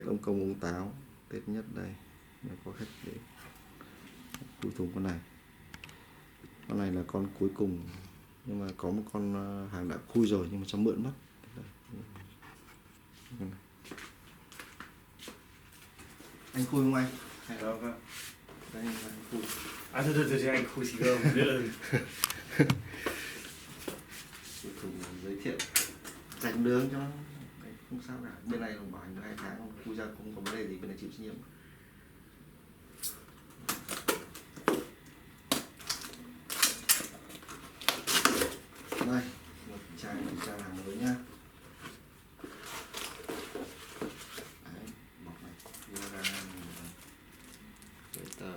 ông công ông táo Tết nhất đây, nó có khách để cuối thùng con này là con cuối cùng, nhưng mà có một con hàng đã khui rồi nhưng mà cho mượn mất. Anh khui không anh? Hay là đây anh khui. À thôi anh khui xí gơm nữa. Cuối cùng giới thiệu rạch nướng cho nó không sao cả. Bên này bảo hành được 2 tháng, không khui ra không có vấn đề gì, bên này chịu trách nhiệm. Đây, một chai hàng mới nhá. Đấy, bọc này đưa ra giấy tờ.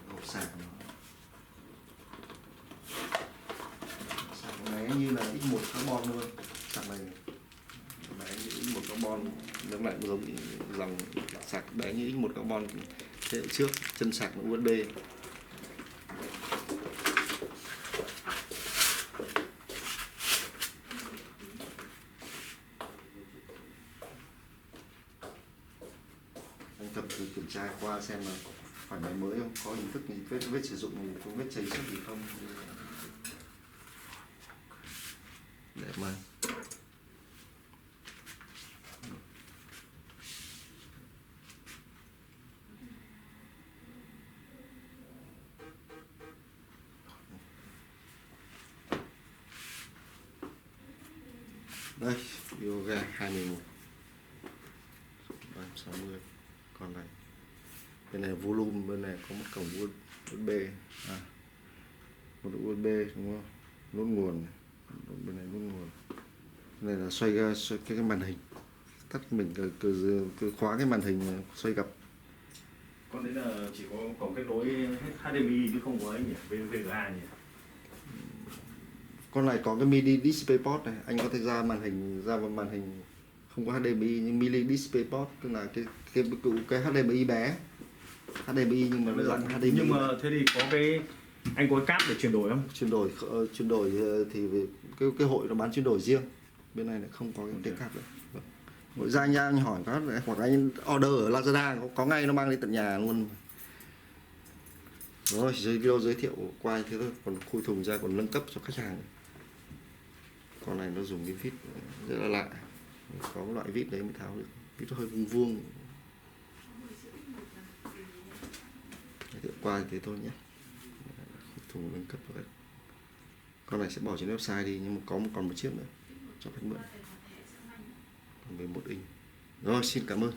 Hộp sạc nó. Sạc này như là X1 carbon luôn. Sạc này như X1 carbon, nó lại giống dòng sạc đấy như X1 carbon thế hệ trước, chân sạc nó USB. Anh cầm thử kiểm tra qua xem là phải máy mới không, có hình thức gì, vết sử dụng gì, có vết cháy xước gì không, để mà đây yoga 21 360. Con này bên này volume, bên này có một cổng USB, một USB đúng không, nút nguồn, bên này nút nguồn. Bên này là xoay cái màn hình, tắt mình cứ khóa cái màn hình xoay gập. Con đấy là chỉ có cổng kết nối HDMI chứ không có ấy nhỉ, VGA nhỉ. Con này có cái mini display port này, anh có thể ra màn hình không có HDMI nhưng mini display port, tức là cái HDMI bé, HDMI nhưng mà nó dạng HDMI. Nhưng mà thế thì có cái anh có cái cáp để chuyển đổi không? Chuyển đổi thì cái hội nó bán chuyển đổi riêng, bên này lại không có cái cáp đấy. Hội ra anh hỏi các, hoặc anh order ở Lazada có ngay nó mang đến tận nhà luôn. Rồi, video giới thiệu qua thế thôi, còn khui thùng ra còn nâng cấp cho khách hàng. Con này nó dùng cái vít rất là lạ, có loại vít đấy mới tháo được, vít nó hơi vuông vuông. Giới thiệu qua thế thôi nhé. Thùng nâng cấp rồi. Con này sẽ bỏ trên website đi, nhưng mà còn một chiếc nữa cho khách mượn, còn 11 inch. Rồi, xin cảm ơn.